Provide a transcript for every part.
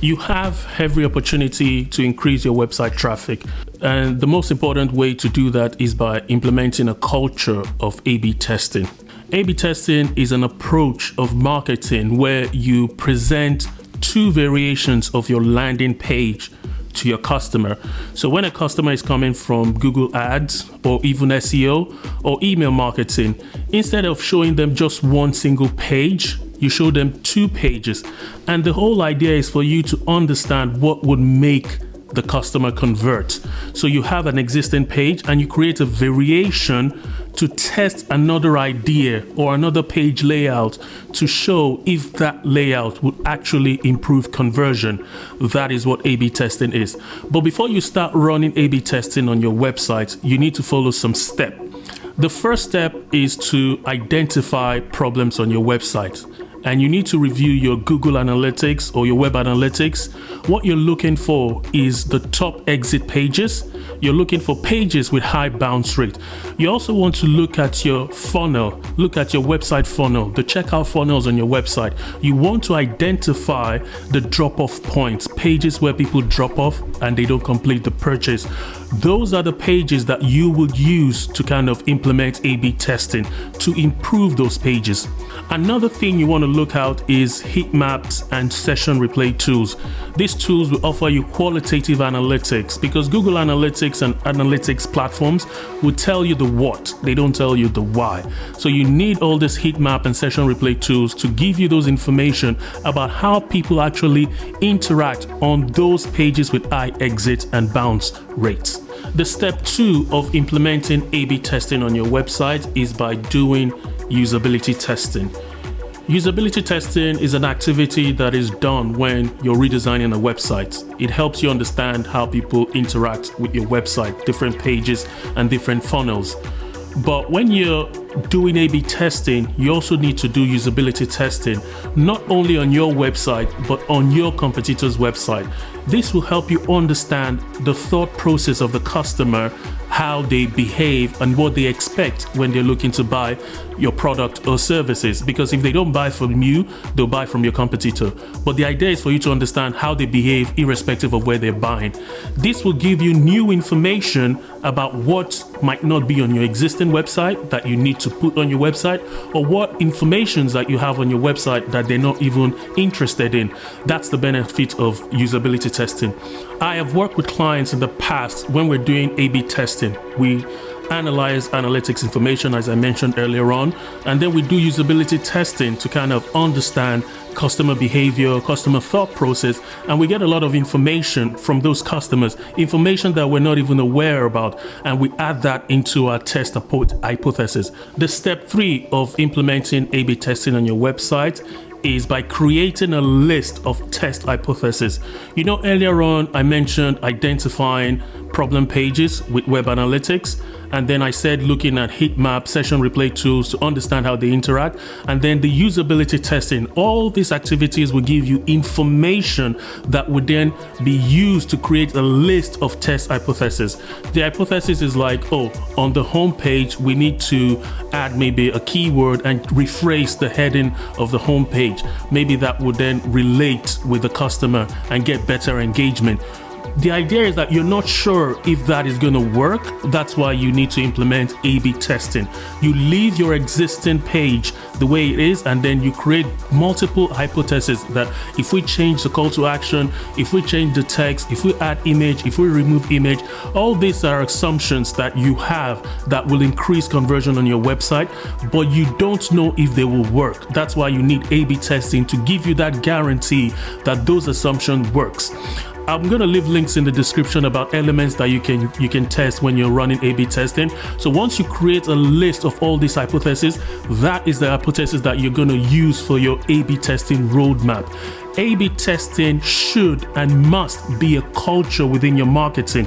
You have every opportunity to increase your website traffic. And the most important way to do that is by implementing a culture of A/B testing. A/B testing is an approach of marketing where you present two variations of your landing page to your customer. So when a customer is coming from Google Ads or even SEO or email marketing, instead of showing them just one single page, you show them two pages. And the whole idea is for you to understand what would make the customer convert. So you have an existing page and you create a variation to test another idea or another page layout to show if that layout would actually improve conversion. That is what A/B testing is. But before you start running A/B testing on your website, you need to follow some steps. The first step is to identify problems on your website. And you need to review your Google Analytics or your Web Analytics. What you're looking for is the top exit pages. You're looking for pages with high bounce rate. You also want to look at your funnel, look at your website funnel, the checkout funnels on your website. You want to identify the drop-off points, pages where people drop off and they don't complete the purchase. Those are the pages that you would use to kind of implement A/B testing to improve those pages. Another thing you want to look out is heat maps and session replay tools. These tools will offer you qualitative analytics because Google Analytics and analytics platforms will tell you the what, they don't tell you the why. So you need all these heat map and session replay tools to give you those information about how people actually interact on those pages with high exit and bounce rates. The step 2 of implementing A/B testing on your website is by doing usability testing. Usability testing is an activity that is done when you're redesigning a website. It helps you understand how people interact with your website, different pages and different funnels. But when you're doing A/B testing, you also need to do usability testing, not only on your website, but on your competitor's website. This will help you understand the thought process of the customer, how they behave and what they expect when they're looking to buy your product or services. Because if they don't buy from you, they'll buy from your competitor. But the idea is for you to understand how they behave irrespective of where they're buying. This will give you new information about what might not be on your existing website that you need to put on your website, or what informations that you have on your website that they're not even interested in. That's the benefit of usability testing. I have worked with clients in the past when we're doing A/B testing. We analyze analytics information, as I mentioned earlier on, and then we do usability testing to kind of understand customer behavior, customer thought process, and we get a lot of information from those customers, information that we're not even aware about, and we add that into our test hypothesis. The step 3 of implementing A/B testing on your website is by creating a list of test hypotheses. You know, earlier on I mentioned identifying problem pages with Web Analytics, and then I said looking at heat map, session replay tools to understand how they interact, and then the usability testing. All these activities will give you information that would then be used to create a list of test hypotheses. The hypothesis is like, oh, on the home page we need to add maybe a keyword and rephrase the heading of the home page. Maybe that would then relate with the customer and get better engagement. The idea is that you're not sure if that is going to work. That's why you need to implement A/B testing. You leave your existing page the way it is, and then you create multiple hypotheses that if we change the call to action, if we change the text, if we add image, if we remove image, all these are assumptions that you have that will increase conversion on your website, but you don't know if they will work. That's why you need A/B testing to give you that guarantee that those assumptions works. I'm going to leave links in the description about elements that you can test when you're running A/B testing. So once you create a list of all these hypotheses, that is the hypothesis that you're going to use for your A/B testing roadmap. A/B testing should and must be a culture within your marketing.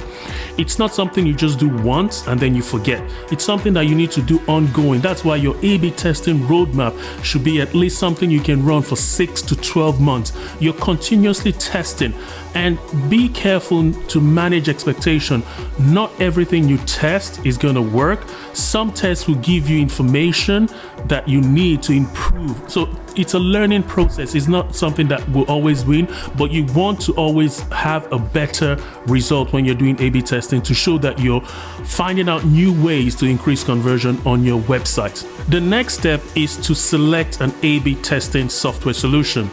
It's not something you just do once and then you forget. It's something that you need to do ongoing. That's why your A/B testing roadmap should be at least something you can run for 6 to 12 months. You're continuously testing, and be careful to manage expectation. Not everything you test is going to work. Some tests will give you information that you need to improve. So it's a learning process. It's not something that will always win, but you want to always have a better result when you're doing A/B testing to show that you're finding out new ways to increase conversion on your website. The next step is to select an A/B testing software solution.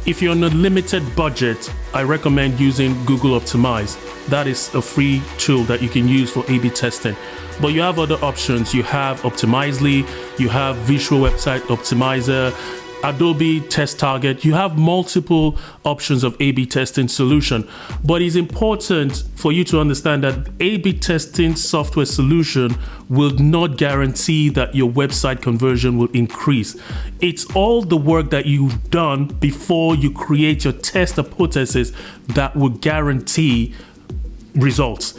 If you're on a limited budget, I recommend using Google Optimize. That is a free tool that you can use for A/B testing. But you have other options. You have Optimizely, you have Visual Website Optimizer, Adobe Test Target. You have multiple options of A/B testing solution, but it's important for you to understand that A/B testing software solution will not guarantee that your website conversion will increase. It's all the work that you've done before you create your test hypothesis that will guarantee results.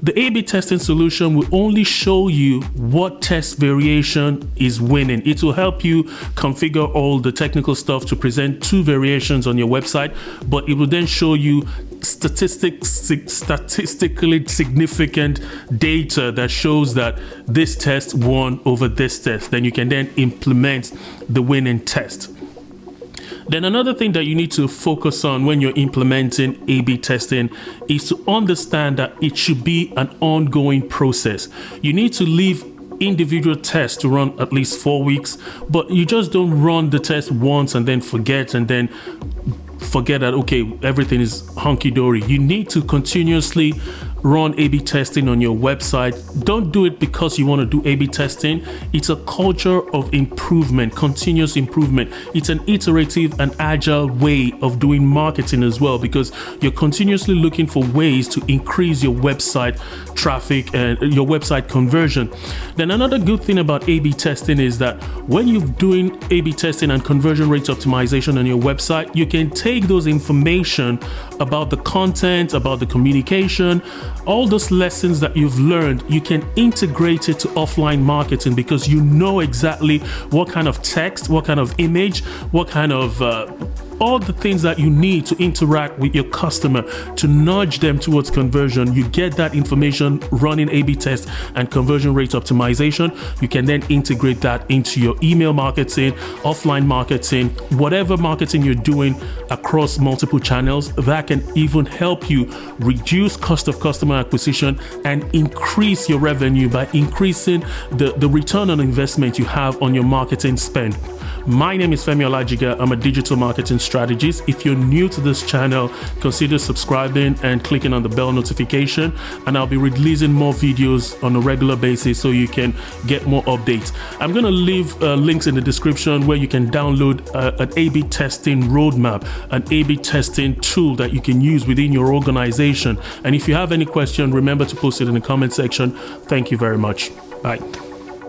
The A/B testing solution will only show you what test variation is winning. It will help you configure all the technical stuff to present two variations on your website, but it will then show you statistically significant data that shows that this test won over this test. Then you can then implement the winning test. Then another thing that you need to focus on when you're implementing A/B testing is to understand that it should be an ongoing process. You need to leave individual tests to run at least 4 weeks, but you just don't run the test once and then forget that, okay, everything is hunky-dory. You need to continuously run A/B testing on your website. Don't do it because you want to do A/B testing. It's a culture of improvement, continuous improvement. It's an iterative and agile way of doing marketing as well, because you're continuously looking for ways to increase your website traffic and your website conversion. Then another good thing about A/B testing is that when you're doing A/B testing and conversion rate optimization on your website, you can take those information about the content, about the communication, all those lessons that you've learned, you can integrate it to offline marketing, because you know exactly what kind of text, what kind of image, what kind of all the things that you need to interact with your customer to nudge them towards conversion. You get that information running A/B test and conversion rate optimization. You can then integrate that into your email marketing, offline marketing, whatever marketing you're doing across multiple channels. That can even help you reduce cost of customer acquisition and increase your revenue by increasing the return on investment you have on your marketing spend. My name is Femi Olajiga. I'm a digital marketing strategist. If you're new to this channel, consider subscribing and clicking on the bell notification, and I'll be releasing more videos on a regular basis so you can get more updates. I'm going to leave links in the description where you can download an A/B testing roadmap, an A/B testing tool that you can use within your organization. And if you have any question, remember to post it in the comment section. Thank you very much. Bye.